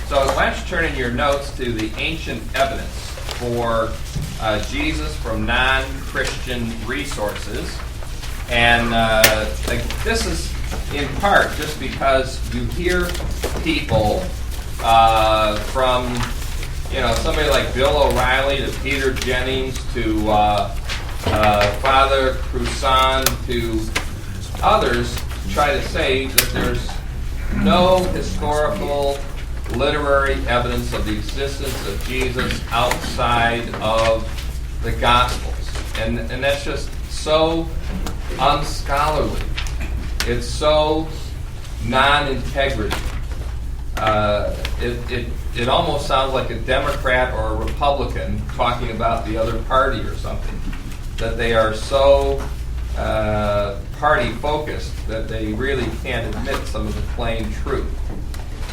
So why don't you turn in your notes to the ancient evidence for Jesus from non-Christian resources. And this is in part just because you hear people from, somebody like Bill O'Reilly to Peter Jennings to Father Cruzan to others try to say that there's no historical literary evidence of the existence of Jesus outside of the Gospels. And that's just so unscholarly. It's so non-integrity. It almost sounds like a Democrat or a Republican talking about the other party or something. That they are so party-focused that they really can't admit some of the plain truth.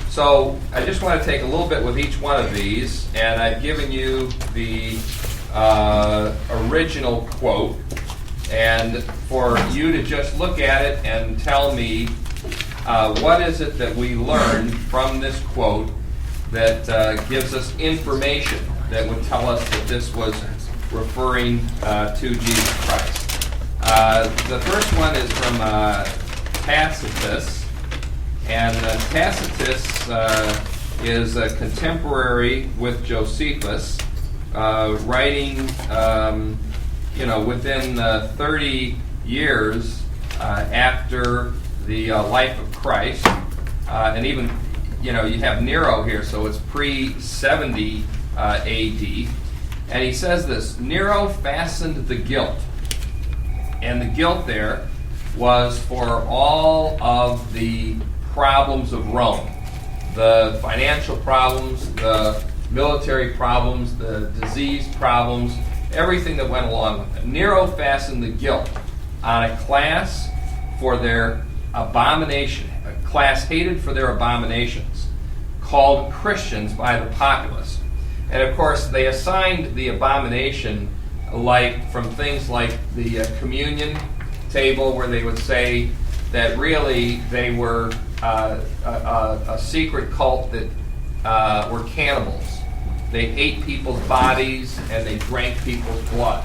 So I just want to take a little bit with each one of these, and I've given you the original quote, and for you to just look at it and tell me what is it that we learned from this quote that gives us information that would tell us that this was referring to Jesus Christ. The first one is from Tacitus. And Tacitus is a contemporary with Josephus, writing, within 30 years after the life of Christ. And even, you have Nero here, so it's pre-70 A.D. And he says this: Nero fastened the guilt. And the guilt there was for all of the problems of Rome, the financial problems, the military problems, the disease problems, everything that went along with it. Nero fastened the guilt on a class for their abomination, a class hated for their abominations, called Christians by the populace. And of course, they assigned the abomination from things like the communion table, where they would say that really they were a secret cult that were cannibals. They ate people's bodies and they drank people's blood.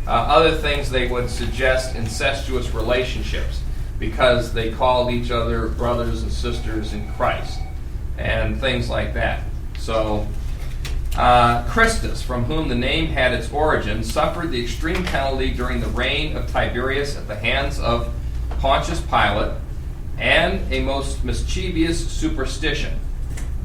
Other things, they would suggest incestuous relationships because they called each other brothers and sisters in Christ and things like that. So Christus, from whom the name had its origin, suffered the extreme penalty during the reign of Tiberius at the hands of Pontius Pilate and a most mischievous superstition.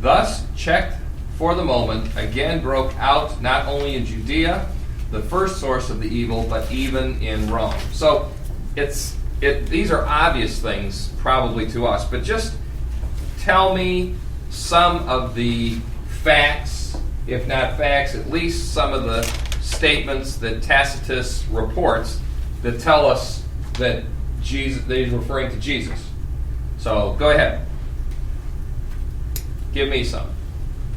Thus, checked for the moment, again broke out not only in Judea, the first source of the evil, but even in Rome. So these are obvious things probably to us, but just tell me some of the facts, if not facts, at least some of the statements that Tacitus reports that tell us that he's referring to Jesus. So go ahead. Give me some.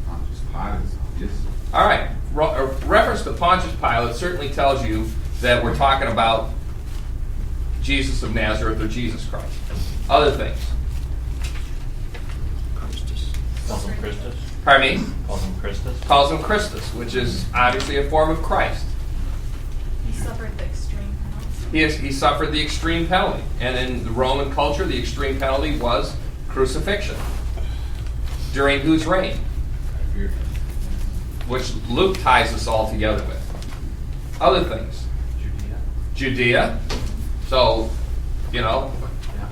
Pontius Pilate is obvious. All right. Reference to Pontius Pilate certainly tells you that we're talking about Jesus of Nazareth or Jesus Christ. Other things. Calls him Christus. Pardon me? Calls him Christus. Calls him Christus, which is obviously a form of Christ. He suffered the extreme penalty. He suffered the extreme penalty. And in the Roman culture, the extreme penalty was crucifixion. During whose reign? Which Luke ties us all together with. Other things. Judea. So,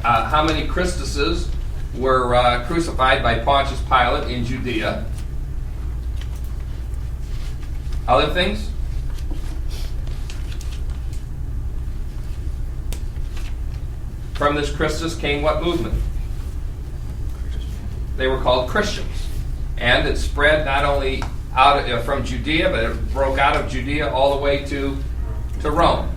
how many Christuses were crucified by Pontius Pilate in Judea? Other things? From this Christus came what movement? They were called Christians. And it spread not only out from Judea, but it broke out of Judea all the way to Rome.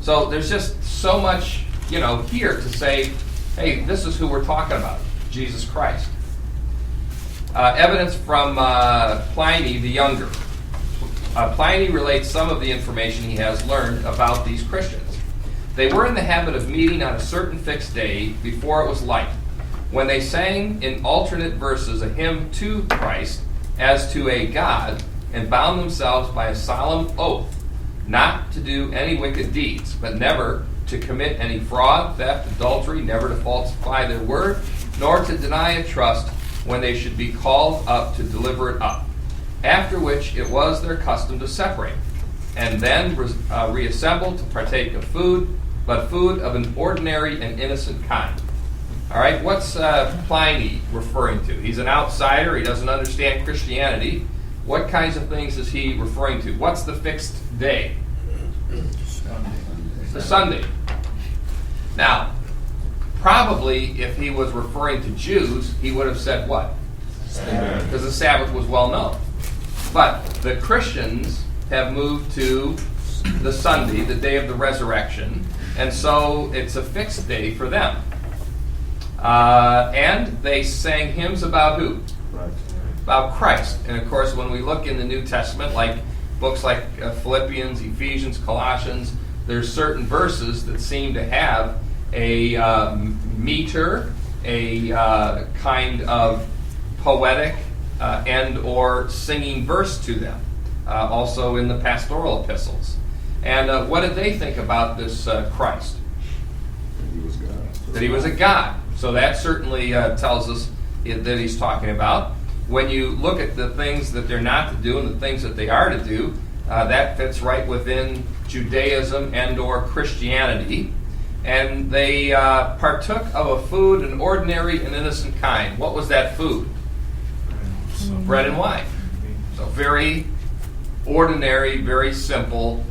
So there's just so much, here to say, hey, this is who we're talking about, Jesus Christ. Evidence from Pliny the Younger. Pliny relates some of the information he has learned about these Christians. They were in the habit of meeting on a certain fixed day before it was light. when they sang in alternate verses a hymn to Christ as to a God, and bound themselves by a solemn oath not to do any wicked deeds, but never to commit any fraud, theft, adultery, never to falsify their word, nor to deny a trust when they should be called up to deliver it up. After which it was their custom to separate, and then reassemble to partake of food, but food of an ordinary and innocent kind. All right, what's Pliny referring to? He's an outsider. He doesn't understand Christianity. What kinds of things is he referring to? What's the fixed day? The Sunday. Now, probably if he was referring to Jews, he would have said what? Because the Sabbath was well known. But the Christians have moved to the Sunday, the day of the resurrection, and so it's a fixed day for them. And they sang hymns about who? Right. About Christ. And of course, when we look in the New Testament, like books like Philippians, Ephesians, Colossians, there's certain verses that seem to have a meter, a kind of poetic and or singing verse to them. Also in the pastoral epistles. And what did they think about this Christ? That he was God. That he was a God. So that certainly tells us that he's talking about. When you look at the things that they're not to do and the things that they are to do, that fits right within Judaism and or Christianity. And they partook of a food, an ordinary and innocent kind. What was that food? Bread and wine. So very ordinary, very simple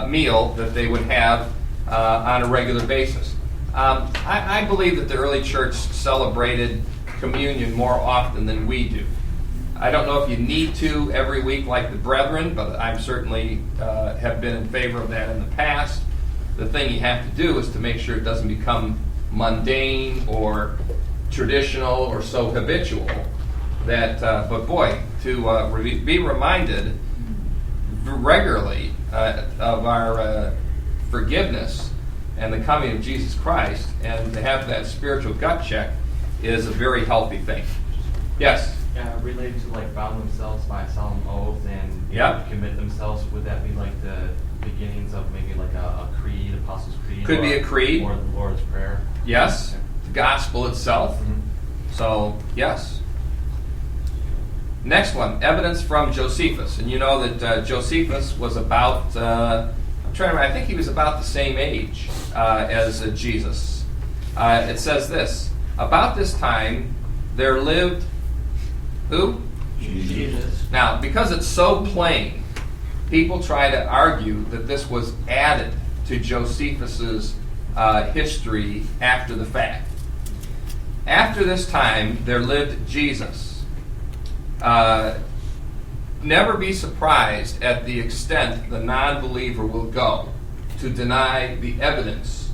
meal that they would have on a regular basis. I believe that the early church celebrated communion more often than we do. I don't know if you need to every week like the brethren, but I certainly have been in favor of that in the past. The thing you have to do is to make sure it doesn't become mundane or traditional or so habitual that, but boy, to be reminded regularly of our forgiveness and the coming of Jesus Christ, and to have that spiritual gut check is a very healthy thing. Yes? Related to like bound themselves by a solemn oath and commit themselves, would that be like the beginnings of maybe like a creed, Apostles' Creed? Could be a creed. Or the Lord's Prayer? Yes. The gospel itself. Mm-hmm. So, yes. Next one, evidence from Josephus. And you know that Josephus was about, I think he was about the same age as Jesus. It says this, about this time there lived, who? Jesus. Now, because it's so plain, people try to argue that this was added to Josephus's history after the fact. After this time there lived Jesus. Never be surprised at the extent the non-believer will go to deny the evidence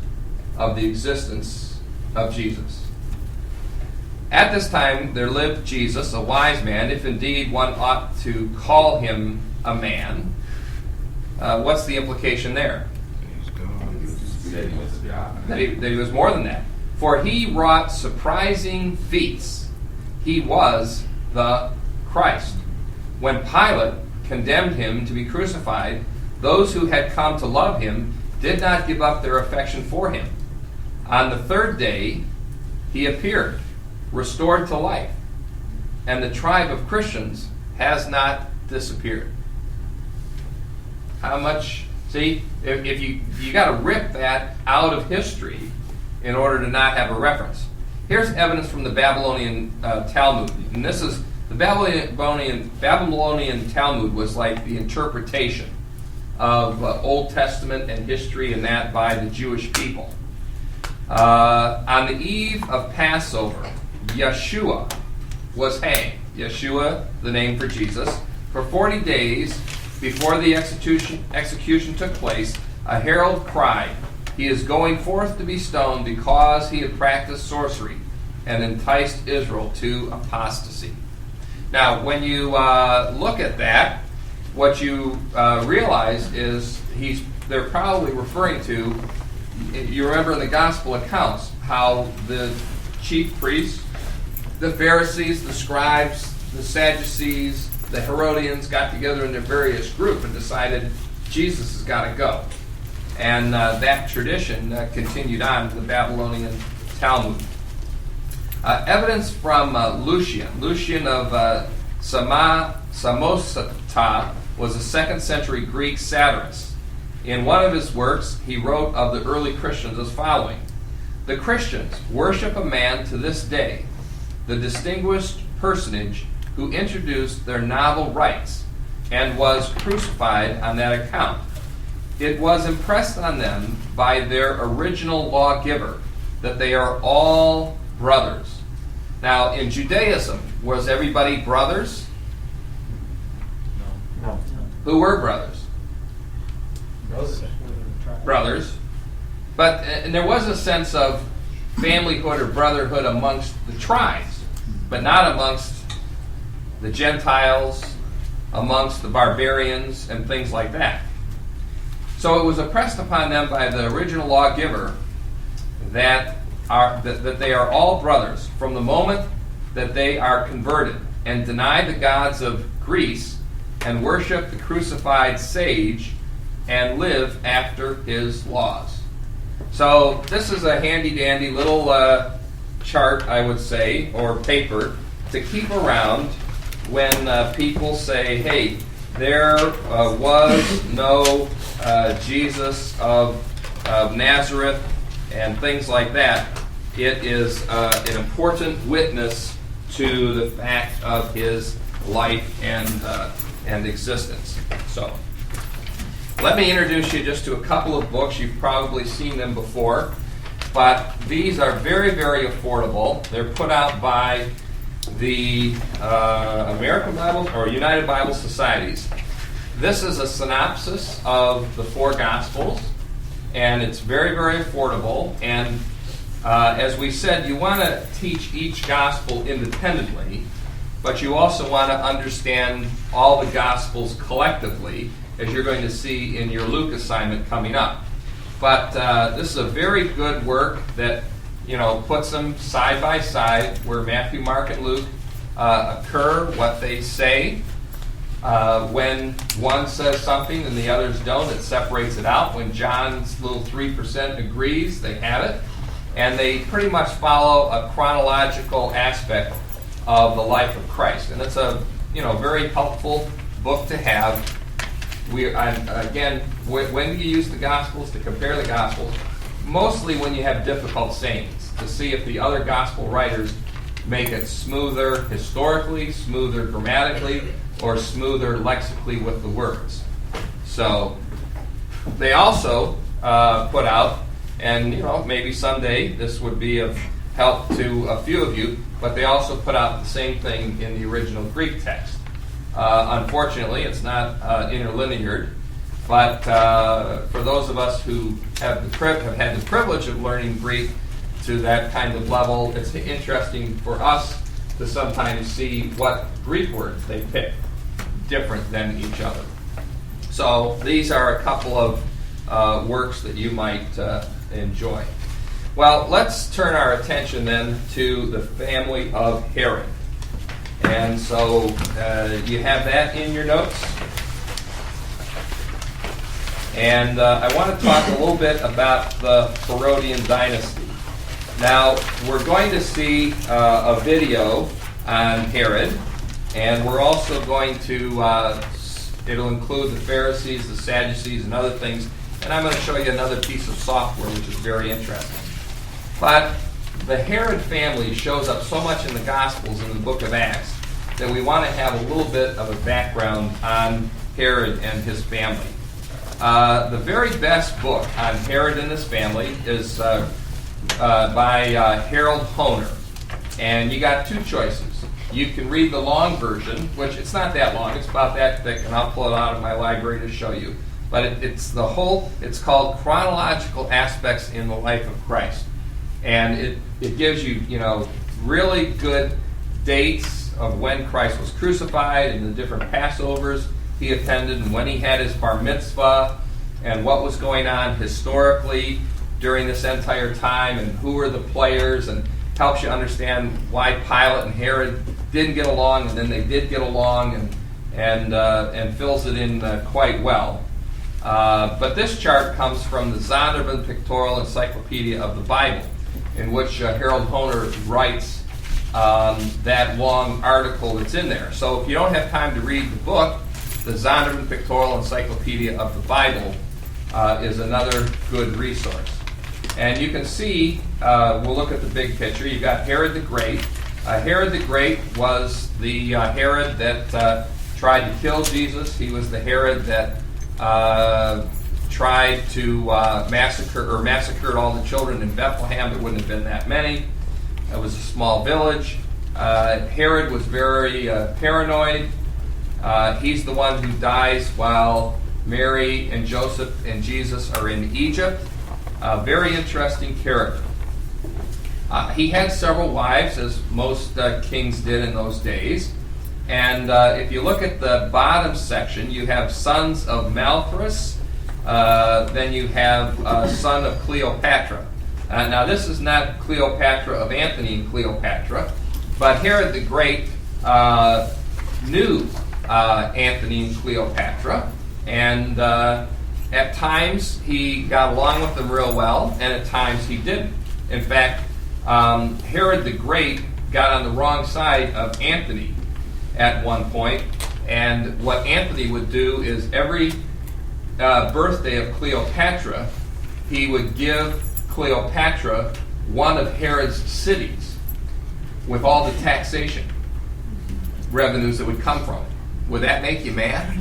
of the existence of Jesus. At this time there lived Jesus, a wise man, if indeed one ought to call him a man. What's the implication there? That he was God. That he was more than that. For he wrought surprising feats. He was the Christ. When Pilate condemned him to be crucified, those who had come to love him did not give up their affection for him. On the third day, he appeared, restored to life, and the tribe of Christians has not disappeared. How much? See, if you got to rip that out of history in order to not have a reference. Here's evidence from the Babylonian Talmud, and this is the Babylonian Talmud was like the interpretation of Old Testament and history and that by the Jewish people. On the eve of Passover, Yeshua was hanged. Yeshua, the name for Jesus. For 40 days before the execution took place, a herald cried, "He is going forth to be stoned because he had practiced sorcery and enticed Israel to apostasy." Now, when you look at that, what you realize is they're probably referring to, you remember in the gospel accounts, how the chief priests, the Pharisees, the scribes, the Sadducees, the Herodians got together in their various group and decided Jesus has got to go. And that tradition continued on in the Babylonian Talmud. Evidence from Lucian of Samosata was a 2nd century Greek satirist. In one of his works, he wrote of the early Christians as following: "The Christians worship a man to this day, the distinguished personage who introduced their novel rites and was crucified on that account. It was impressed on them by their original lawgiver that they are all brothers." Now, in Judaism, was everybody brothers? No. Who were brothers? Brothers. But and there was a sense of familyhood or brotherhood amongst the tribes, but not amongst the Gentiles, amongst the barbarians, and things like that. So it was impressed upon them by the original lawgiver that they are all brothers from the moment that they are converted and deny the gods of Greece and worship the crucified sage and live after his laws. So this is a handy-dandy little chart, I would say, or paper to keep around when people say, hey, there was no Jesus of Nazareth and things like that. It is an important witness to the fact of his life and existence. So let me introduce you just to a couple of books. You've probably seen them before, but these are very, very affordable. They're put out by the American Bible or United Bible Societies. This is a synopsis of the 4 Gospels, and it's very, very affordable. And as we said, you want to teach each Gospel independently, but you also want to understand all the Gospels collectively, as you're going to see in your Luke assignment coming up. But this is a very good work that puts them side by side, where Matthew, Mark, and Luke occur, what they say. When one says something and the others don't, it separates it out. When John's little 3% agrees, they have it. And they pretty much follow a chronological aspect of the life of Christ. And it's a very helpful book to have. When you use the Gospels to compare the Gospels, mostly when you have difficult sayings, to see if the other Gospel writers make it smoother historically, smoother grammatically, or smoother lexically with the words. So they also put out, and maybe someday this would be of help to a few of you, but they also put out the same thing in the original Greek text. Unfortunately, it's not interlineared, but for those of us who have had the privilege of learning Greek to that kind of level, it's interesting for us to sometimes see what Greek words they pick different than each other. So these are a couple of works that you might enjoy. Well, let's turn our attention then to the family of Herod. And so you have that in your notes. And I want to talk a little bit about the Herodian Dynasty. Now, we're going to see a video on Herod, and we're also going to, it'll include the Pharisees, the Sadducees, and other things. And I'm going to show you another piece of software which is very interesting. But the Herod family shows up so much in the Gospels in the book of Acts that we want to have a little bit of a background on Herod and his family. The very best book on Herod and his family is by Harold Honer. And you got 2 choices. You can read the long version, which it's not that long, it's about that thick, and I'll pull it out of my library to show you. But it's called Chronological Aspects in the Life of Christ. And it gives you, really good dates of when Christ was crucified and the different Passovers he attended and when he had his bar mitzvah and what was going on historically during this entire time and who were the players. And helps you understand why Pilate and Herod didn't get along, and then they did get along, and fills it in quite well. But this chart comes from the Zondervan Pictorial Encyclopedia of the Bible, in which Harold Honer writes that long article that's in there. So if you don't have time to read the book, the Zondervan Pictorial Encyclopedia of the Bible is another good resource. And you can see, we'll look at the big picture. You've got Herod the Great. Herod the Great was the Herod that tried to kill Jesus. He was the Herod that tried to massacred all the children in Bethlehem. There wouldn't have been that many. It was a small village. Herod was very paranoid. He's the one who dies while Mary and Joseph and Jesus are in Egypt. A very interesting character. He had several wives, as most kings did in those days. And if you look at the bottom section, you have sons of Malthus. Then you have son of Cleopatra. Now, this is not Cleopatra of Antony and Cleopatra, but Herod the Great knew Antony and Cleopatra, and at times he got along with them real well, and at times he didn't. In fact, Herod the Great got on the wrong side of Antony at one point, and what Antony would do is every birthday of Cleopatra, he would give Cleopatra one of Herod's cities with all the taxation revenues that would come from it. Would that make you mad?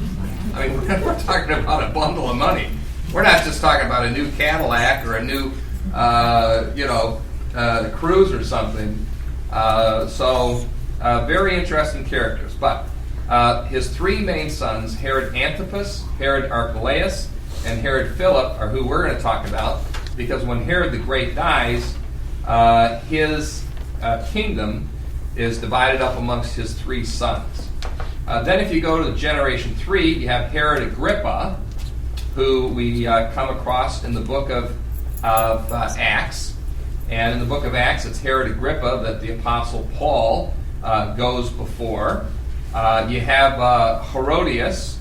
I mean, we're talking about a bundle of money. We're not just talking about a new Cadillac or a new, cruise or something. Very interesting characters. But his three main sons, Herod Antipas, Herod Archelaus, and Herod Philip, are who we're going to talk about, because when Herod the Great dies, his kingdom is divided up amongst his three sons. Then if you go to generation 3, you have Herod Agrippa, who we come across in the book of Acts. And in the book of Acts, it's Herod Agrippa that the Apostle Paul goes before. You have Herodias,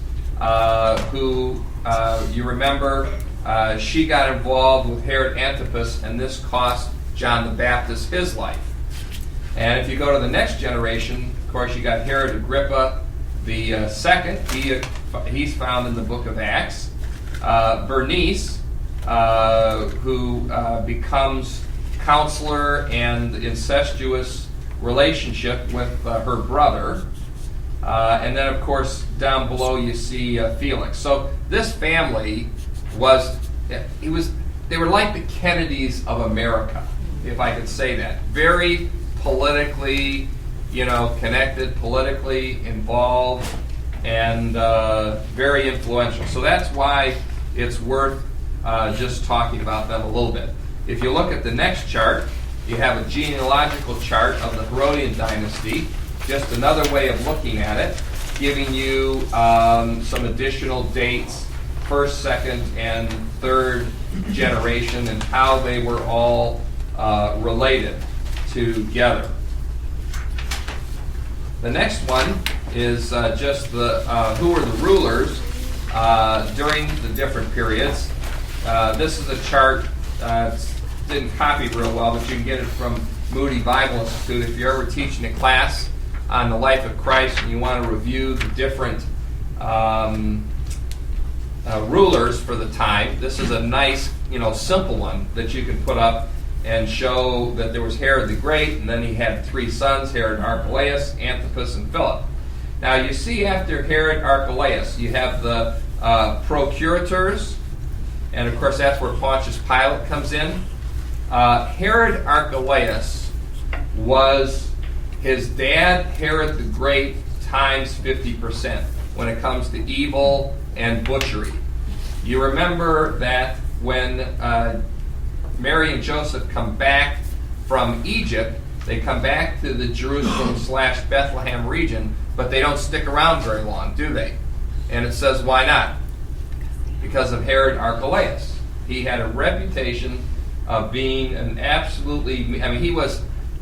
who you remember, she got involved with Herod Antipas, and this cost John the Baptist his life. And if you go to the next generation, of course, you got Herod Agrippa the second. He's found in the book of Acts. Bernice, who becomes counselor and incestuous relationship with her brother. And then, of course, down below you see Felix. So this family they were like the Kennedys of America, if I could say that. Very politically, connected, politically involved, and very influential. So that's why it's worth just talking about them a little bit. If you look at the next chart, you have a genealogical chart of the Herodian Dynasty, just another way of looking at it, giving you some additional dates, first, second, and third generation, and how they were all related together. The next one is just who were the rulers during the different periods. This is a chart. Didn't copy real well, but you can get it from Moody Bible Institute. If you're ever teaching a class on the life of Christ and you want to review the different rulers for the time, this is a nice, simple one that you can put up and show that there was Herod the Great, and then he had three sons, Herod Archelaus, Antipas, and Philip. Now you see after Herod Archelaus, you have the procurators, and of course that's where Pontius Pilate comes in. Herod Archelaus was his dad, Herod the Great, times 50% when it comes to evil and butchery. You remember that when Mary and Joseph come back from Egypt, they come back to the Jerusalem/Bethlehem region, but they don't stick around very long, do they? And it says, why not? Because of Herod Archelaus. He had a reputation of being an absolutely, he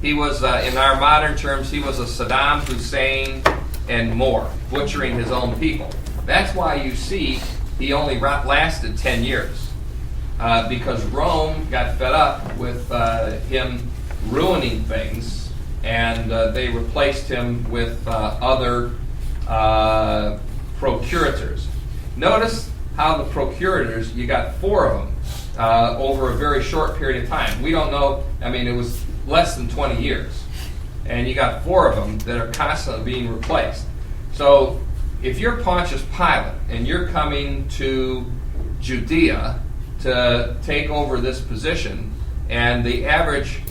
He was, in our modern terms, he was a Saddam Hussein and more, butchering his own people. That's why you see he only lasted 10 years, because Rome got fed up with him ruining things, and they replaced him with other procurators. Notice how the procurators, you got 4 of them over a very short period of time. We don't know, I mean, it was less than 20 years. And you got 4 of them that are constantly being replaced. So if you're Pontius Pilate and you're coming to Judea to take over this position, and the average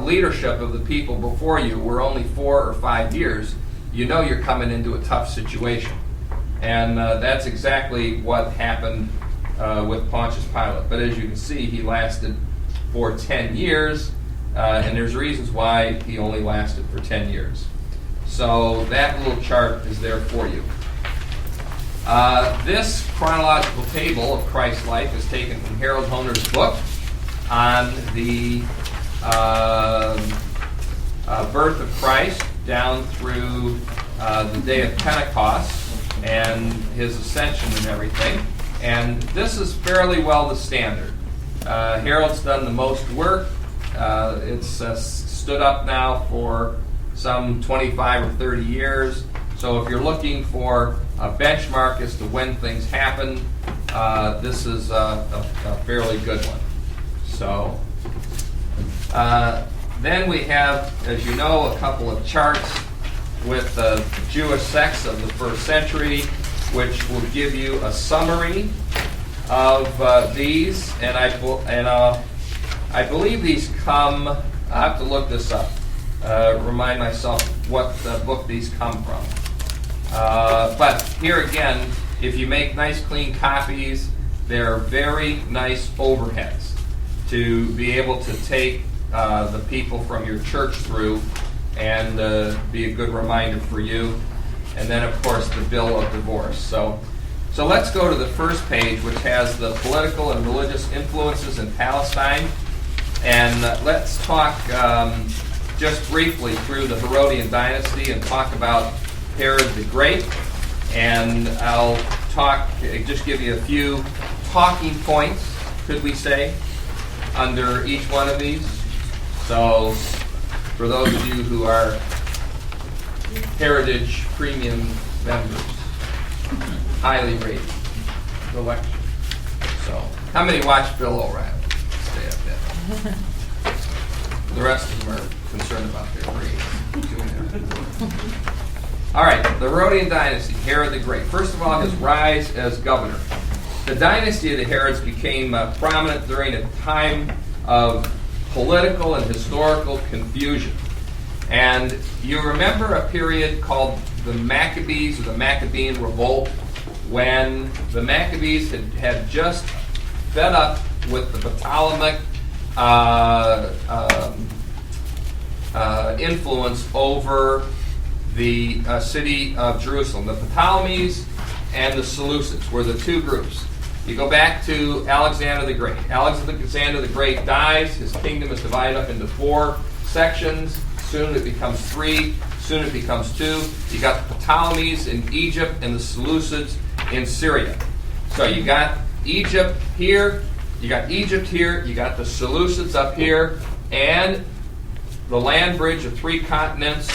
leadership of the people before you were only 4 or 5 years, you know you're coming into a tough situation. And that's exactly what happened with Pontius Pilate. But as you can see, he lasted for 10 years, and there's reasons why he only lasted for 10 years. So that little chart is there for you. This chronological table of Christ's life is taken from Harold Honer's book on the birth of Christ down through the day of Pentecost and his ascension and everything. And this is fairly well the standard. Harold's done the most work. It's stood up now for some 25 or 30 years. So if you're looking for a benchmark as to when things happen, this is a fairly good one. So then we have, as you know, a couple of charts with the Jewish sects of the first century, which will give you a summary of these. And I believe these come, I have to look this up, remind myself what book these come from. But here again, if you make nice clean copies, they're very nice overheads to be able to take the people from your church through and be a good reminder for you. And then, of course, the bill of divorce. So let's go to the first page, which has the political and religious influences in Palestine. And let's talk just briefly through the Herodian Dynasty and talk about Herod the Great. And I'll just give you a few talking points, could we say, under each one of these. So for those of you who are Heritage Premium members, highly rated selection. So, how many watch Bill O'Reilly? Stay up there. The rest of them are concerned about their grades. All right, the Herodian Dynasty, Herod the Great. First of all, his rise as governor. The dynasty of the Herods became prominent during a time of political and historical confusion. And you remember a period called the Maccabees, or the Maccabean Revolt, when the Maccabees had just fed up with the Ptolemaic influence over the city of Jerusalem. The Ptolemies and the Seleucids were the two groups. You go back to Alexander the Great. Alexander the Great dies. His kingdom is divided up into 4 sections. Soon it becomes 3. Soon it becomes 2. You got the Ptolemies in Egypt and the Seleucids in Syria. So you got Egypt here. You got the Seleucids up here, and the land bridge of 3 continents,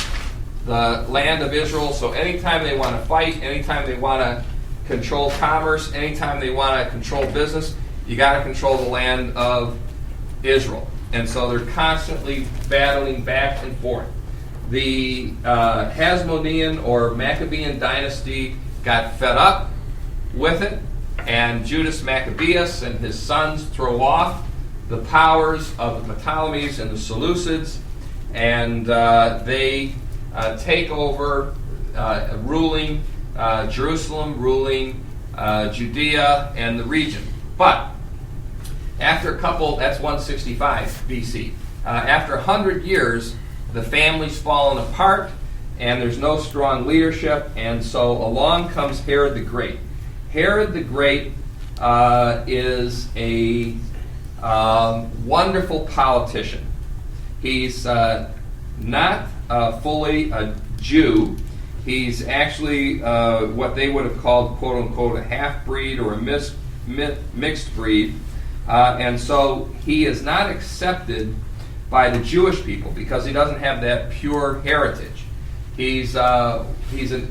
the land of Israel. So anytime they want to fight, anytime they want to control commerce, anytime they want to control business, you got to control the land of Israel. And so they're constantly battling back and forth. The Hasmonean or Maccabean dynasty got fed up with it, and Judas Maccabeus and his sons throw off the powers of the Ptolemies and the Seleucids, and they take over ruling Jerusalem, ruling Judea and the region. But after that's 165 BC. After 100 years, the family's fallen apart, and there's no strong leadership, and so along comes Herod the Great. Herod the Great is a wonderful politician. He's not fully a Jew. He's actually what they would have called, quote unquote, a half-breed or a mixed breed. And so he is not accepted by the Jewish people because he doesn't have that pure heritage. He's an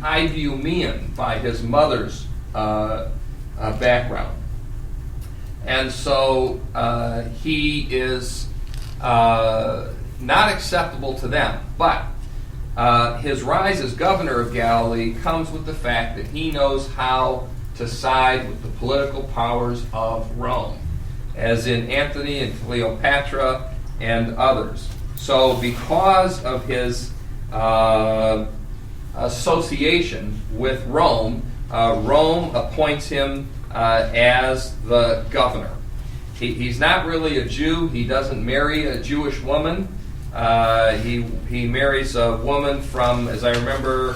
Idumean by his mother's background. And so he is not acceptable to them. But his rise as governor of Galilee comes with the fact that he knows how to side with the political powers of Rome, as in Antony and Cleopatra and others. So because of his association with Rome, Rome appoints him as the governor. He's not really a Jew. He doesn't marry a Jewish woman. He marries a woman from, as I remember,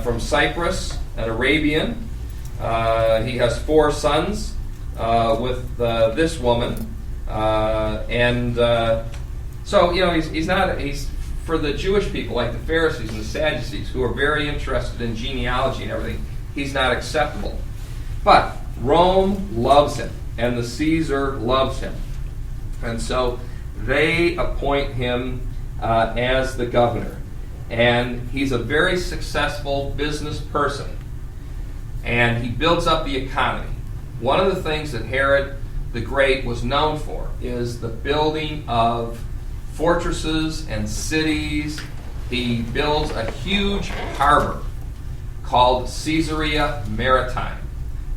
from Cyprus, an Arabian. He has 4 sons with this woman, and so he's for the Jewish people, like the Pharisees and the Sadducees, who are very interested in genealogy and everything. He's not acceptable, but Rome loves him, and the Caesar loves him, and so they appoint him as the governor. And he's a very successful business person. And he builds up the economy. One of the things that Herod the Great was known for is the building of fortresses and cities. He builds a huge harbor called Caesarea Maritime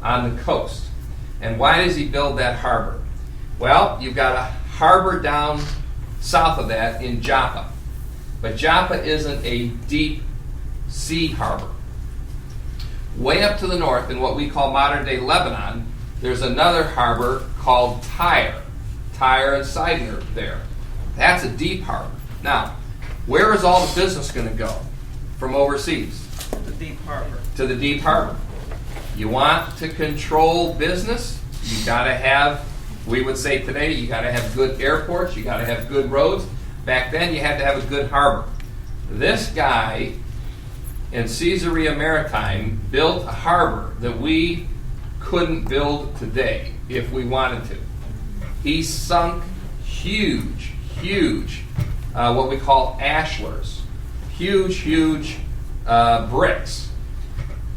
on the coast. And why does he build that harbor? Well, you've got a harbor down south of that in Joppa. But Joppa isn't a deep sea harbor. Way up to the north, in what we call modern-day Lebanon, there's another harbor called Tyre. Tyre and Sidon there. That's a deep harbor. Now, where is all the business going to go from overseas? The deep harbor. To the deep harbor. You want to control business? You got to have, we would say today, you got to have good airports, you got to have good roads. Back then, you had to have a good harbor. This guy in Caesarea Maritime built a harbor that we couldn't build today if we wanted to. He sunk huge, what we call ashlars, huge bricks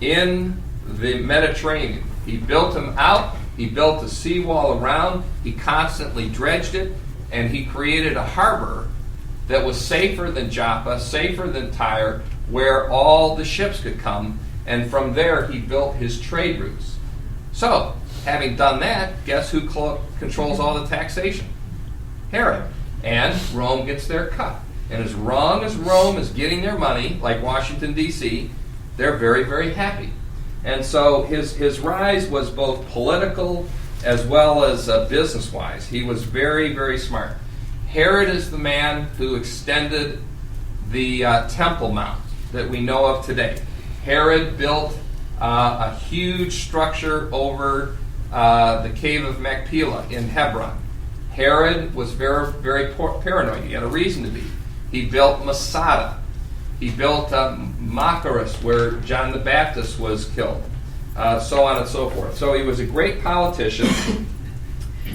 in the Mediterranean. He built them out. He built a seawall around. He constantly dredged it, and he created a harbor that was safer than Joppa, safer than Tyre, where all the ships could come, and from there he built his trade routes. So, having done that, guess who controls all the taxation? Herod. And Rome gets their cut. And as long as Rome is getting their money, like Washington, D.C., they're very, very happy. And so his rise was both political as well as business-wise. He was very, very smart. Herod is the man who extended the Temple Mount that we know of today. Herod built a huge structure over the cave of Machpelah in Hebron. Herod was very, very paranoid. He had a reason to be. He built Masada. He built Machaerus, where John the Baptist was killed, so on and so forth. So he was a great politician.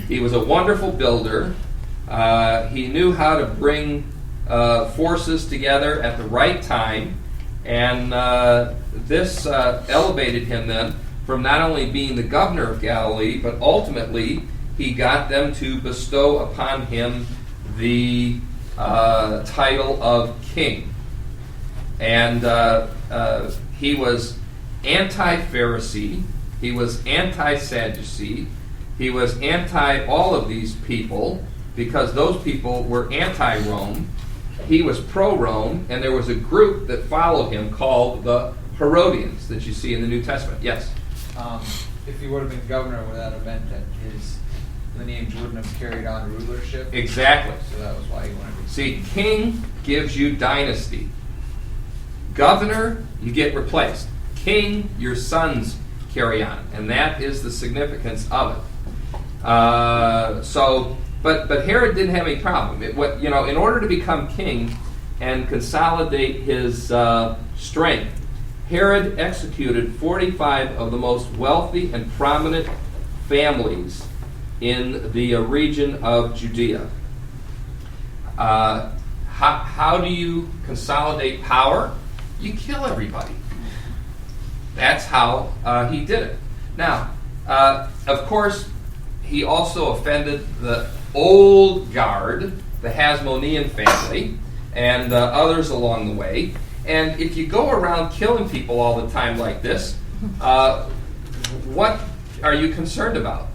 He was a wonderful builder. He knew how to bring forces together at the right time, and this elevated him then from not only being the governor of Galilee, but ultimately he got them to bestow upon him the title of king. And he was anti-Pharisee, he was anti-Sadducee, he was anti all of these people, because those people were anti-Rome. He was pro-Rome, and there was a group that followed him called the Herodians that you see in the New Testament. Yes? If he would have been governor, would that have meant that his lineage wouldn't have carried on rulership? Exactly. So that was why he wanted to be. See, king gives you dynasty. Governor, you get replaced. King, your sons carry on. And that is the significance of it. So But Herod didn't have any problem. In order to become king and consolidate his strength, Herod executed 45 of the most wealthy and prominent families in the region of Judea. How do you consolidate power? You kill everybody. That's how he did it. Now, of course, he also offended the old guard, the Hasmonean family, and others along the way. And if you go around killing people all the time like this, what are you concerned about?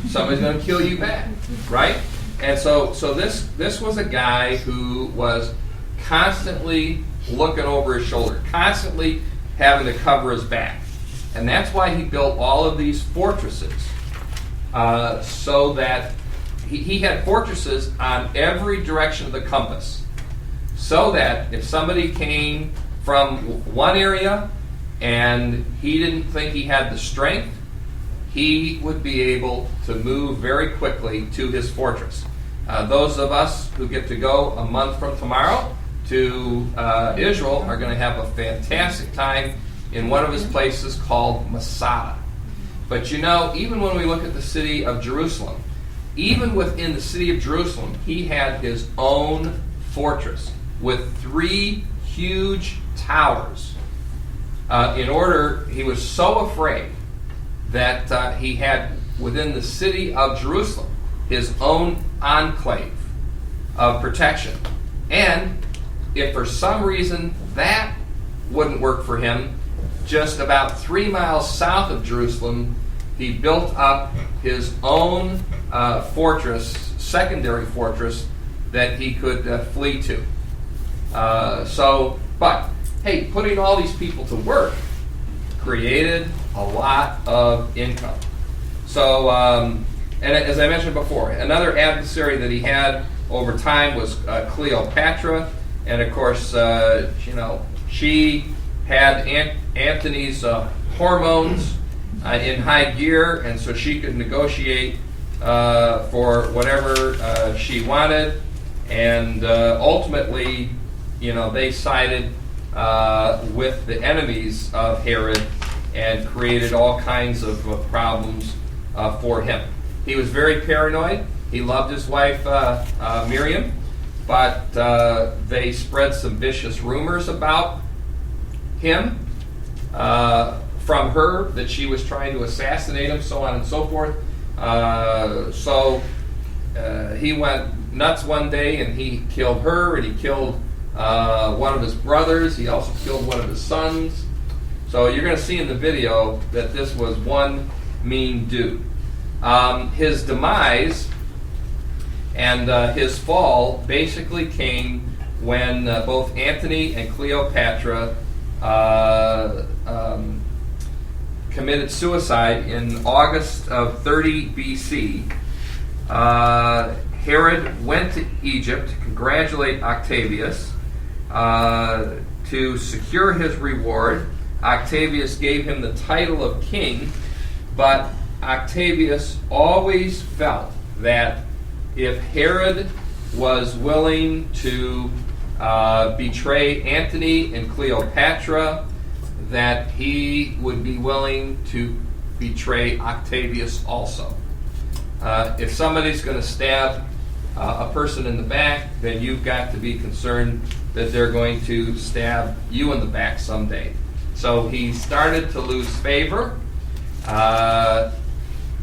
Somebody's going to kill you back, right? And so this was a guy who was constantly looking over his shoulder, constantly having to cover his back. And that's why he built all of these fortresses, so that he had fortresses on every direction of the compass, so that if somebody came from one area and he didn't think he had the strength, he would be able to move very quickly to his fortress. Those of us who get to go a month from tomorrow to Israel are going to have a fantastic time in one of his places called Masada. But even when we look at the city of Jerusalem, even within the city of Jerusalem, he had his own fortress with 3 huge towers. He was so afraid that he had within the city of Jerusalem his own enclave of protection. And if for some reason that wouldn't work for him, just about 3 miles south of Jerusalem, he built up his own fortress, secondary fortress, that he could flee to. But hey, putting all these people to work created a lot of income. So, and as I mentioned before, another adversary that he had over time was Cleopatra, and of course, she had Antony's hormones in high gear, and so she could negotiate for whatever she wanted, and ultimately, they sided with the enemies of Herod and created all kinds of problems for him. He was very paranoid. He loved his wife Miriam, but they spread some vicious rumors about him from her, that she was trying to assassinate him, so on and so forth. So he went nuts one day, and he killed her, and he killed one of his brothers. He also killed one of his sons. So you're going to see in the video that this was one mean dude. His demise and his fall basically came when both Antony and Cleopatra committed suicide in August of 30 BC. Herod went to Egypt to congratulate Octavius. To secure his reward, Octavius gave him the title of king, but Octavius always felt that if Herod was willing to betray Antony and Cleopatra, that he would be willing to betray Octavius also. If somebody's going to stab a person in the back, then you've got to be concerned that they're going to stab you in the back someday. So he started to lose favor.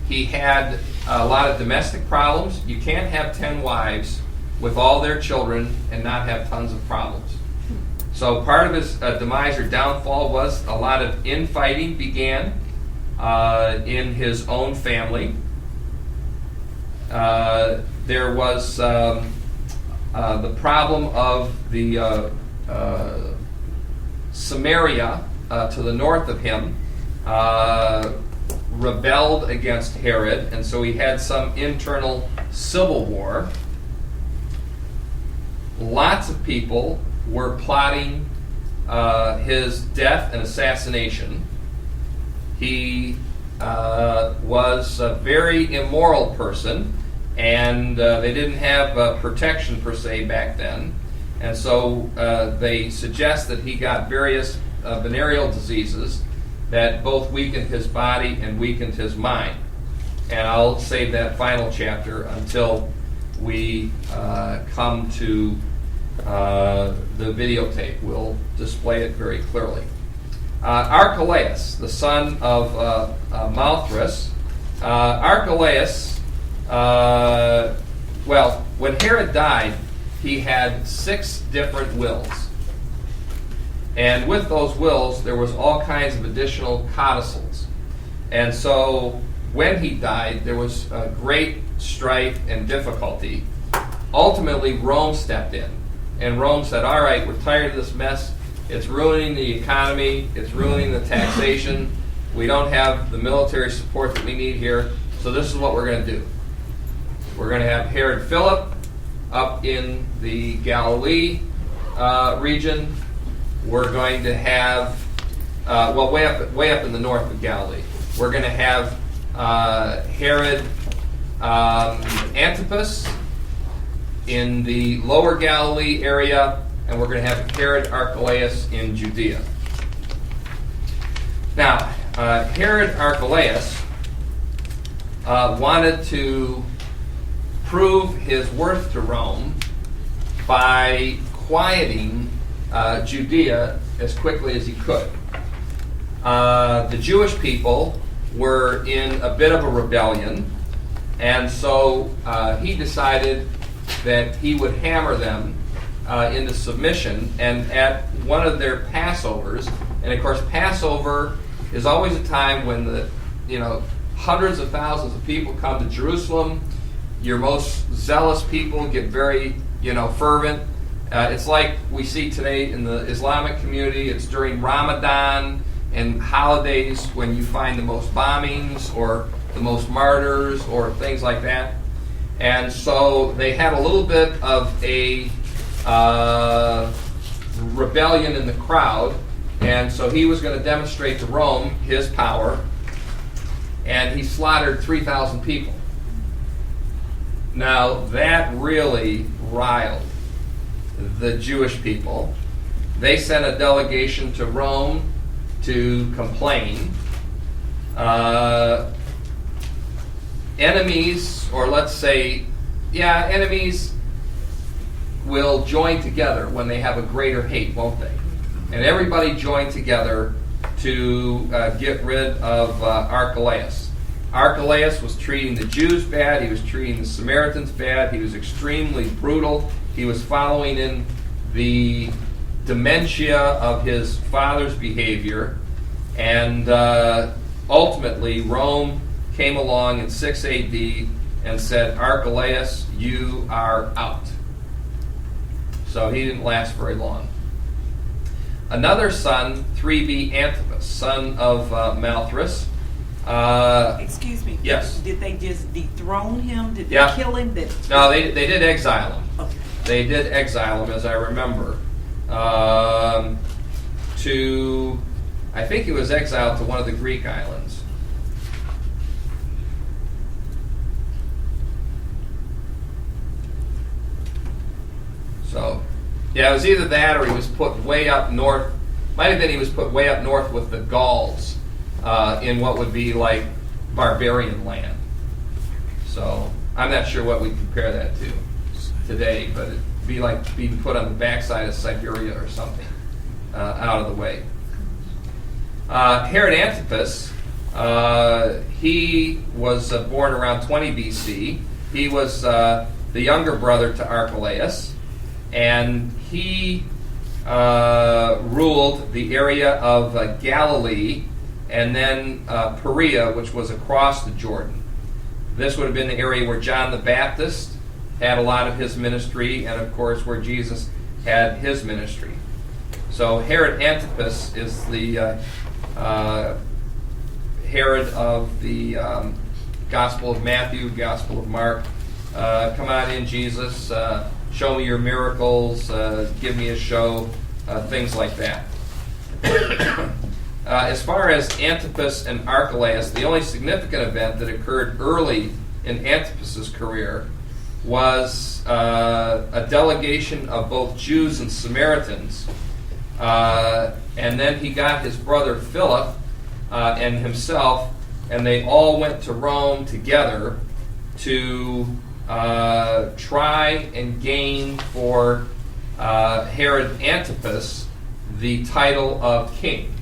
He had a lot of domestic problems. You can't have 10 wives with all their children and not have tons of problems. So part of his demise or downfall was a lot of infighting began in his own family. There was the problem of the Samaria to the north of him rebelled against Herod, and so he had some internal civil war. Lots of people were plotting his death and assassination. He was a very immoral person, and they didn't have protection per se back then. And so they suggest that he got various venereal diseases that both weakened his body and weakened his mind. And I'll save that final chapter until we come to the videotape. We'll display it very clearly. Archelaus, the son of Malthus. Archelaus, well, when Herod died, he had 6 different wills. And with those wills, there was all kinds of additional codicils. And so when he died, there was great strife and difficulty. Ultimately, Rome stepped in. And Rome said, all right, we're tired of this mess. It's ruining the economy. It's ruining the taxation. We don't have the military support that we need here. So this is what we're going to do. We're going to have Herod Philip up in the Galilee region. We're going to have, way up in the north of Galilee. We're going to have Herod Antipas in the lower Galilee area, and we're going to have Herod Archelaus in Judea. Now, Herod Archelaus wanted to prove his worth to Rome by quieting Judea as quickly as he could. The Jewish people were in a bit of a rebellion, and so he decided that he would hammer them into submission. And at one of their Passovers, and of course Passover is always a time when hundreds of thousands of people come to Jerusalem. Your most zealous people get very fervent. It's like we see today in the Islamic community. It's during Ramadan and holidays when you find the most bombings or the most martyrs or things like that. And so they had a little bit of a rebellion in the crowd, and so he was going to demonstrate to Rome his power, and he slaughtered 3,000 people. Now that really riled the Jewish people. They sent a delegation to Rome to complain. Enemies, or let's say, enemies will join together when they have a greater hate, won't they? And everybody joined together to get rid of Archelaus. Archelaus was treating the Jews bad. He was treating the Samaritans bad. He was extremely brutal. He was following in the dementia of his father's behavior. And ultimately, Rome came along in 6 A.D. and said, Archelaus, you are out. So he didn't last very long. Another son, 3B Antipas, son of Malthus. Excuse me. Yes. Did they just dethrone him? Did they kill him? No, they did exile him. Okay. They did exile him, as I remember, to, I think he was exiled to one of the Greek islands. So, it was either that or he was put way up north. Might have been he was put way up north with the Gauls in what would be like barbarian land. So, I'm not sure what we compare that to today, but it'd be like being put on the backside of Siberia or something, out of the way. Herod Antipas, he was born around 20 BC. He was the younger brother to Archelaus, and he ruled the area of Galilee and then Perea, which was across the Jordan. This would have been the area where John the Baptist had a lot of his ministry, and of course where Jesus had his ministry. So Herod Antipas is the Herod of the Gospel of Matthew, Gospel of Mark. Come on in, Jesus. Show me your miracles. Give me a show. Things like that. as far as Antipas and Archelaus, the only significant event that occurred early in Antipas's career was a delegation of both Jews and Samaritans, and then he got his brother Philip and himself, and they all went to Rome together to try and gain for Herod Antipas the title of king.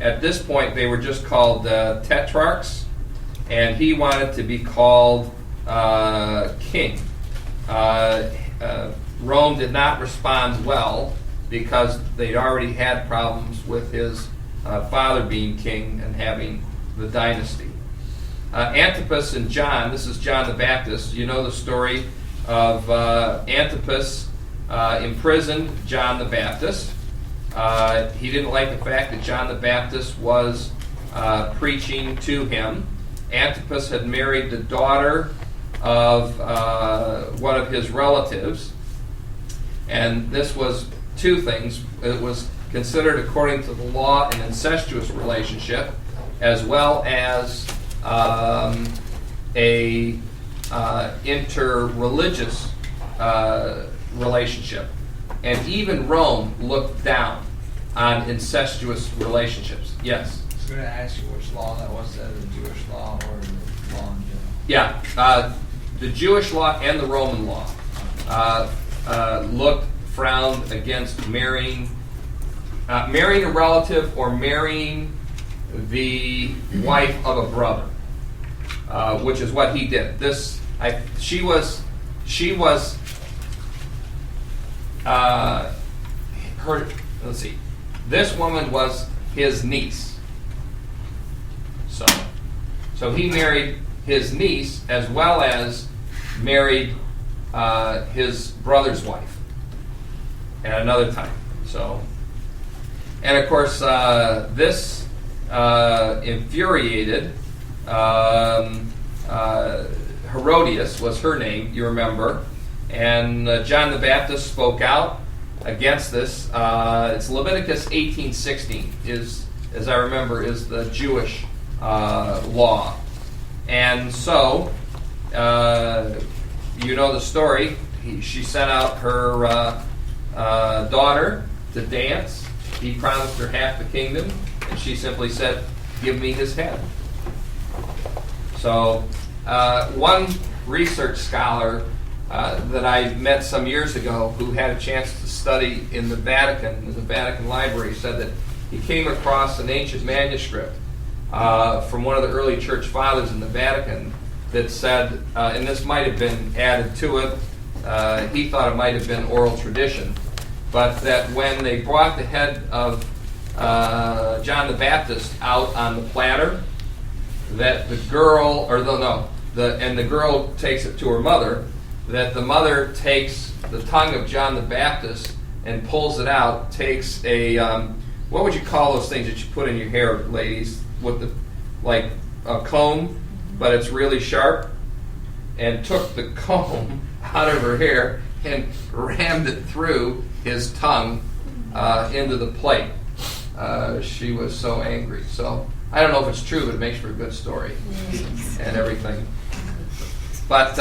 At this point, they were just called tetrarchs, and he wanted to be called king. Rome did not respond well because they'd already had problems with his father being king and having the dynasty. Antipas and John, this is John the Baptist. You know the story of Antipas imprisoned John the Baptist. He didn't like the fact that John the Baptist was preaching to him. Antipas had married the daughter of one of his relatives, and this was two things. It was considered, according to the law, an incestuous relationship, as well as a interreligious relationship. And even Rome looked down on incestuous relationships. Yes? I was going to ask you which law that was, the Jewish law or the law in general? Yeah. The Jewish law and the Roman law frowned against marrying a relative or marrying the wife of a brother, which is what he did. She was her. Let's see. This woman was his niece. So he married his niece as well as married his brother's wife at another time. And of course, this infuriated Herodias was her name, you remember, and John the Baptist spoke out against this. It's Leviticus 18:16 is, as I remember, is the Jewish law, and so you know the story. She sent out her daughter to dance. He promised her half the kingdom, and she simply said, "Give me his head." So one research scholar that I met some years ago who had a chance to study in the Vatican Library, said that he came across an ancient manuscript from one of the early church fathers in the Vatican that said, and this might have been added to it, he thought it might have been oral tradition, but that when they brought the head of John the Baptist out on the platter, that the girl, and the girl takes it to her mother, that the mother takes the tongue of John the Baptist and pulls it out, takes a, what would you call those things that you put in your hair, ladies, with like a comb, but it's really sharp, and took the comb out of her hair and rammed it through his tongue into the plate. She was so angry. So I don't know if it's true, but it makes for a good story and everything. But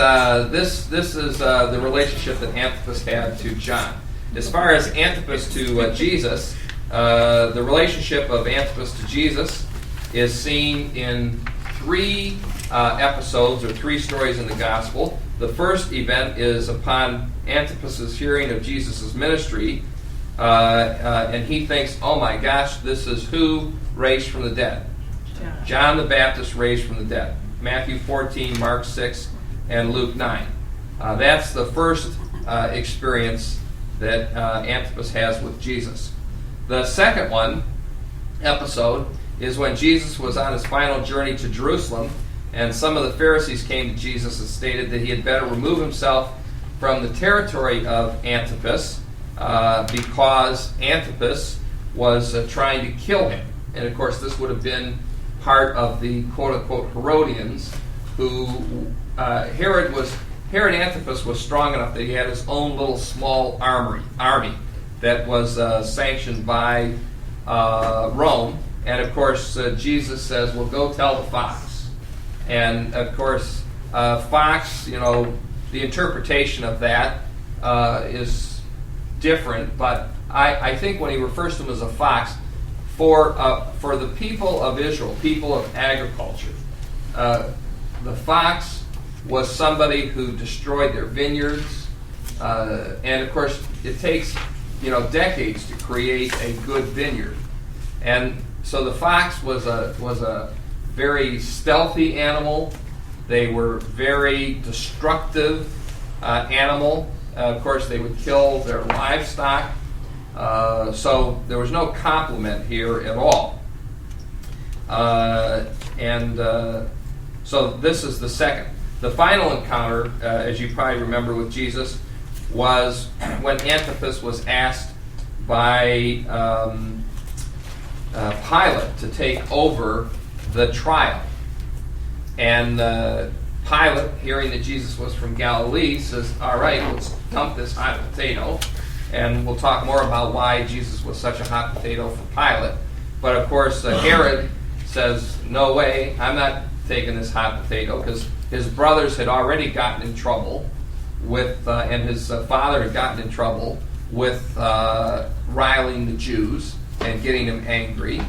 this is the relationship that Antipas had to John. As far as Antipas to Jesus, the relationship of Antipas to Jesus is seen in three episodes or three stories in the gospel. The first event is upon Antipas's hearing of Jesus' ministry, and he thinks, oh my gosh, this is who raised from the dead? John the Baptist raised from the dead. Matthew 14, Mark 6, and Luke 9. That's the first experience that Antipas has with Jesus. The second episode is when Jesus was on his final journey to Jerusalem, and some of the Pharisees came to Jesus and stated that he had better remove himself from the territory of Antipas because Antipas was trying to kill him. And of course this would have been part of the quote-unquote Herodians, who Herod Antipas was strong enough that he had his own little small army that was sanctioned by Rome, And of course, Jesus says, well, go tell the fox. And of course, fox, the interpretation of that is different, but I think when he refers to him as a fox, for the people of Israel, people of agriculture, the fox was somebody who destroyed their vineyards, and of course it takes decades to create a good vineyard, and so the fox was a very stealthy animal. They were very destructive animal. Of course, they would kill their livestock. So there was no compliment here at all. So this is the second. The final encounter, as you probably remember with Jesus, was when Antipas was asked by Pilate to take over the trial. And Pilate, hearing that Jesus was from Galilee, says, all right, let's dump this hot potato. And we'll talk more about why Jesus was such a hot potato for Pilate. But of course, Herod says, no way, I'm not taking this hot potato, because his brothers had already gotten in trouble with, and his father had gotten in trouble with riling the Jews and getting them angry.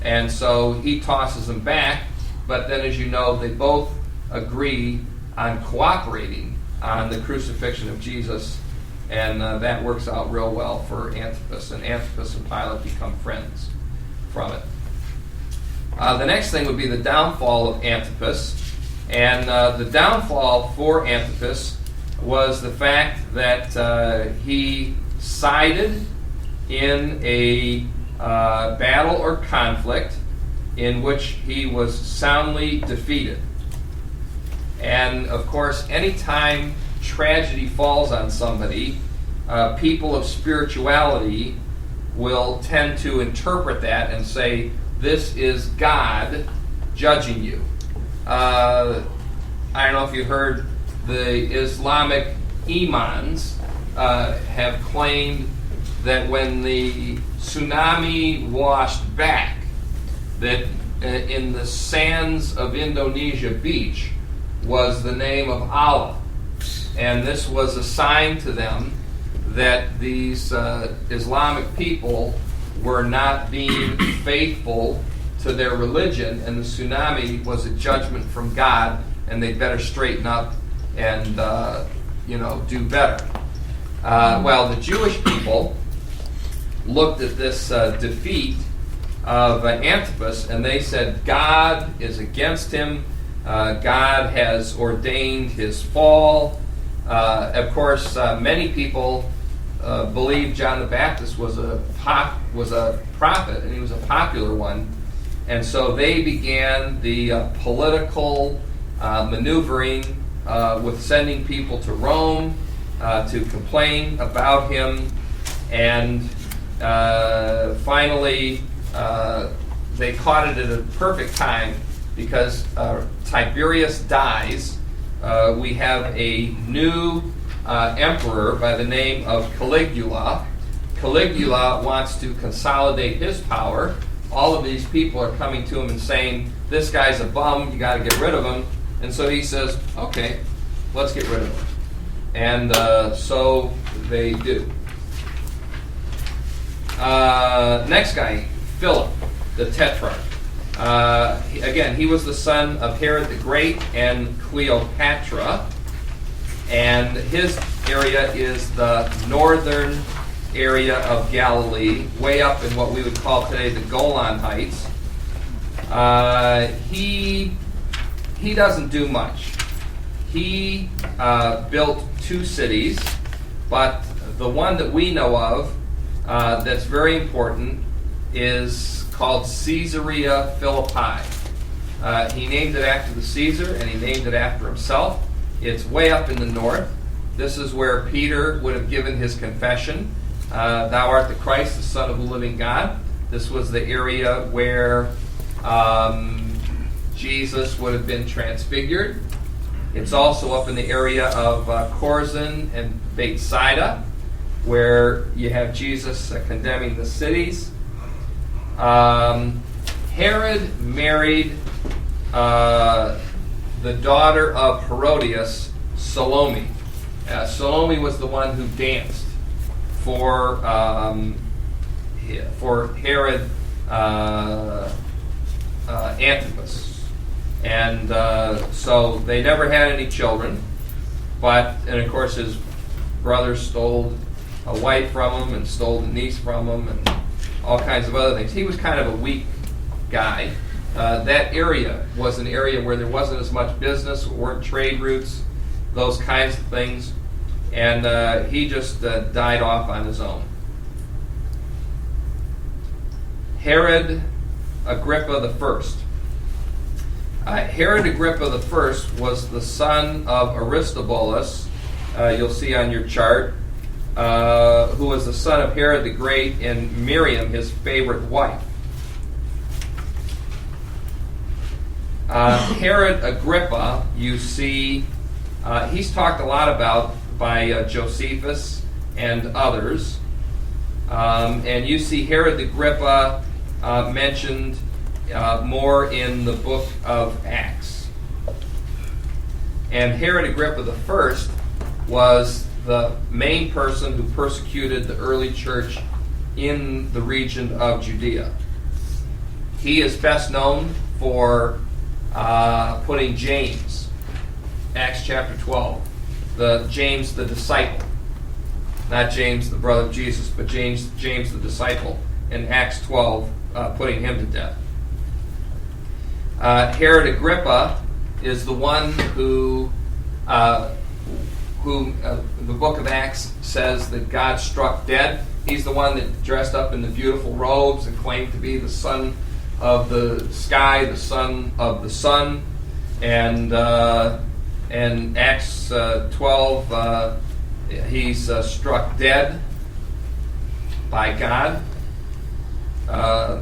And so he tosses them back, but then, as you know, they both agree on cooperating on the crucifixion of Jesus, and that works out real well for Antipas, and Antipas and Pilate become friends from it. The next thing would be the downfall of Antipas, and the downfall for Antipas was the fact that he sided in a battle or conflict in which he was soundly defeated. And of course, anytime tragedy falls on somebody, people of spirituality will tend to interpret that and say, this is God judging you. I don't know if you heard, the Islamic imams have claimed that when the tsunami washed back, that in the sands of Indonesia beach was the name of Allah. And this was a sign to them that these Islamic people were not being faithful to their religion, and the tsunami was a judgment from God, and they'd better straighten up and do better. Well, the Jewish people looked at this defeat of Antipas, and they said, God is against him. God has ordained his fall. Of course, many people believed John the Baptist was a prophet, and he was a popular one. And so they began the political maneuvering with sending people to Rome to complain about him. And finally, they caught it at a perfect time, because Tiberius dies. We have a new emperor by the name of Caligula. Caligula wants to consolidate his power. All of these people are coming to him and saying, this guy's a bum, you got to get rid of him. And so he says, okay, let's get rid of him. And so they do. Next guy, Philip, the Tetrarch. Again, he was the son of Herod the Great and Cleopatra, and his area is the northern area of Galilee, way up in what we would call today the Golan Heights. He doesn't do much. He built 2 cities, but the one that we know of that's very important is called Caesarea Philippi. He named it after the Caesar, and he named it after himself. It's way up in the north. This is where Peter would have given his confession. Thou art the Christ, the Son of the living God. This was the area where Jesus would have been transfigured. It's also up in the area of Chorazin and Bethsaida, where you have Jesus condemning the cities. Herod married the daughter of Herodias, Salome. Salome was the one who danced for Herod Antipas. And so they never had any children. And of course his brothers stole a wife from him and stole the niece from him and all kinds of other things. He was kind of a weak guy. That area was an area where there wasn't as much business, there weren't trade routes, those kinds of things. And he just died off on his own. Herod Agrippa the First. Herod Agrippa the First was the son of Aristobulus, you'll see on your chart, who was the son of Herod the Great and Miriam, his favorite wife. Herod Agrippa, you see, he's talked a lot about by Josephus and others. And you see Herod Agrippa mentioned more in the book of Acts. And Herod Agrippa the First was the main person who persecuted the early church in the region of Judea. He is best known for putting James, Acts chapter 12, James the disciple, not James the brother of Jesus, but James the disciple, in Acts 12, putting him to death. Herod Agrippa is the one who the book of Acts says that God struck dead. He's the one that dressed up in the beautiful robes and claimed to be the son of the sky, the son of the sun. And Acts 12, he's struck dead by God.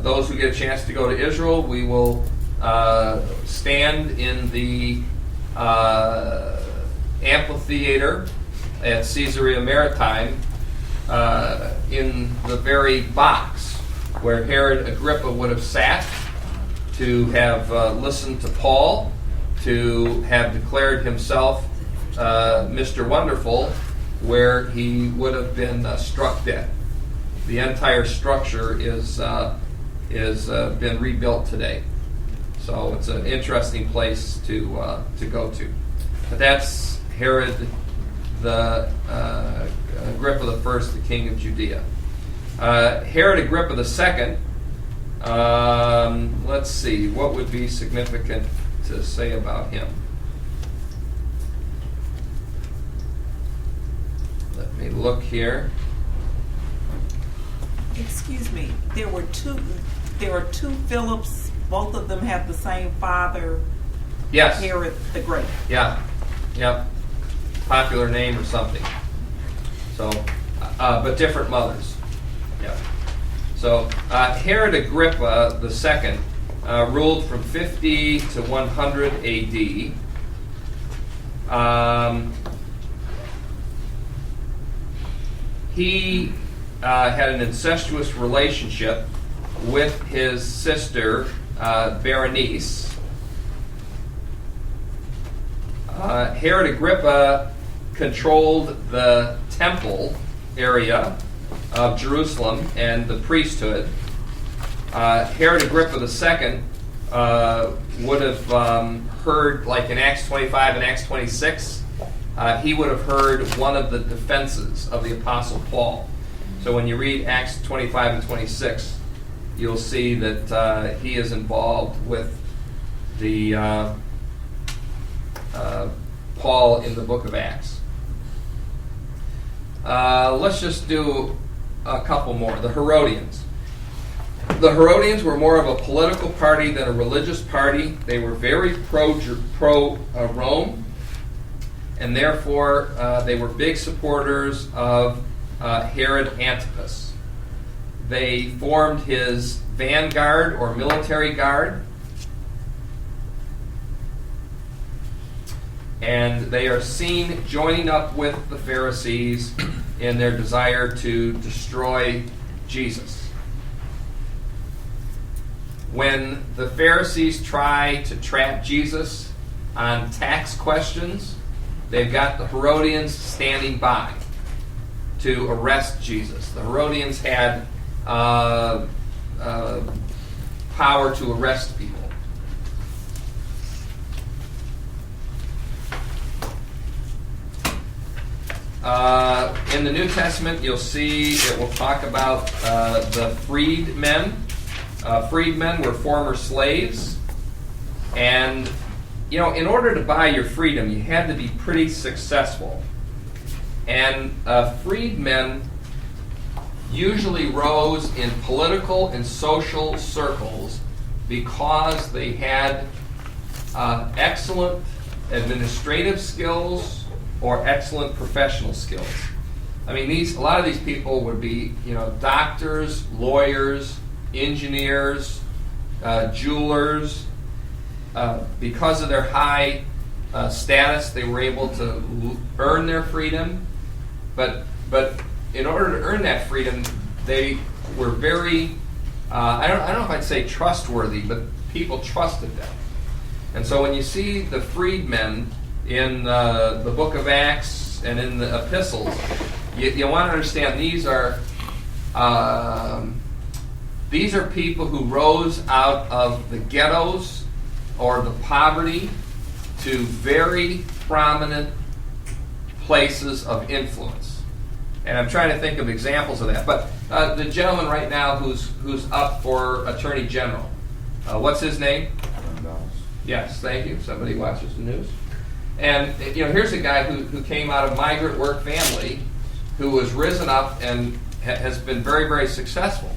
Those who get a chance to go to Israel, we will stand in the amphitheater at Caesarea Maritime in the very box where Herod Agrippa would have sat to have listened to Paul, to have declared himself Mr. Wonderful, where he would have been struck dead. The entire structure is been rebuilt today. So it's an interesting place to go to. But that's Herod the Agrippa the First, the king of Judea. Herod Agrippa the Second. Let's see, what would be significant to say about him? Let me look here. Excuse me. There are two Philips. Both of them have the same father. Yes. Herod the Great. Yeah. Yep. Popular name or something. So, but different mothers. Yeah. So Herod Agrippa II ruled from 50 to 100 A.D. He had an incestuous relationship with his sister Berenice. Herod Agrippa controlled the temple area of Jerusalem and the priesthood. Herod Agrippa II would have heard, like in Acts 25 and Acts 26, he would have heard one of the defenses of the Apostle Paul. So when you read Acts 25 and 26, you'll see that he is involved with the Paul in the book of Acts. Let's just do a couple more. The Herodians. The Herodians were more of a political party than a religious party. They were very pro-Rome, and therefore they were big supporters of Herod Antipas. They formed his vanguard or military guard, and they are seen joining up with the Pharisees in their desire to destroy Jesus. when the Pharisees try to trap Jesus on tax questions, they've got the Herodians standing by to arrest Jesus. The Herodians had power to arrest people. In the New Testament, you'll see it will talk about the freedmen. Freedmen were former slaves, and in order to buy your freedom, you had to be pretty successful. And freedmen usually rose in political and social circles because they had excellent administrative skills or excellent professional skills. I mean, a lot of these people would be, doctors, lawyers, engineers, jewelers. Because of their high status, they were able to earn their freedom. But in order to earn that freedom, they were very, I don't know if I'd say trustworthy, but people trusted them. And so when you see the freedmen in the book of Acts and in the epistles, you want to understand these are people who rose out of the ghettos or the poverty to very prominent places of influence. And I'm trying to think of examples of that. But the gentleman right now who's up for Attorney General, what's his name? Yes, thank you. Somebody watches the news. And here's a guy who came out of migrant work family, who was risen up and has been very, very successful.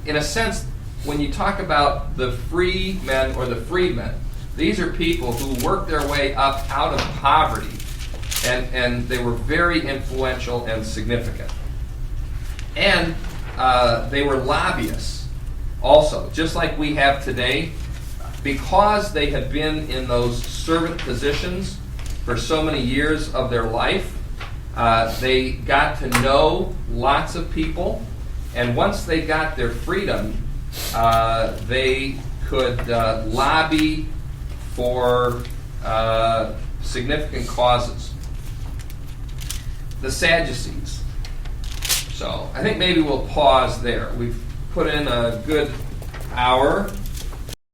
In a sense, when you talk about the free men or the freedmen, these are people who worked their way up out of poverty, and they were very influential and significant. And they were lobbyists also, just like we have today. Because they had been in those servant positions for so many years of their life, they got to know lots of people, and once they got their freedom, they could lobby for significant causes. The Sadducees. So I think maybe we'll pause there. We've put in a good hour.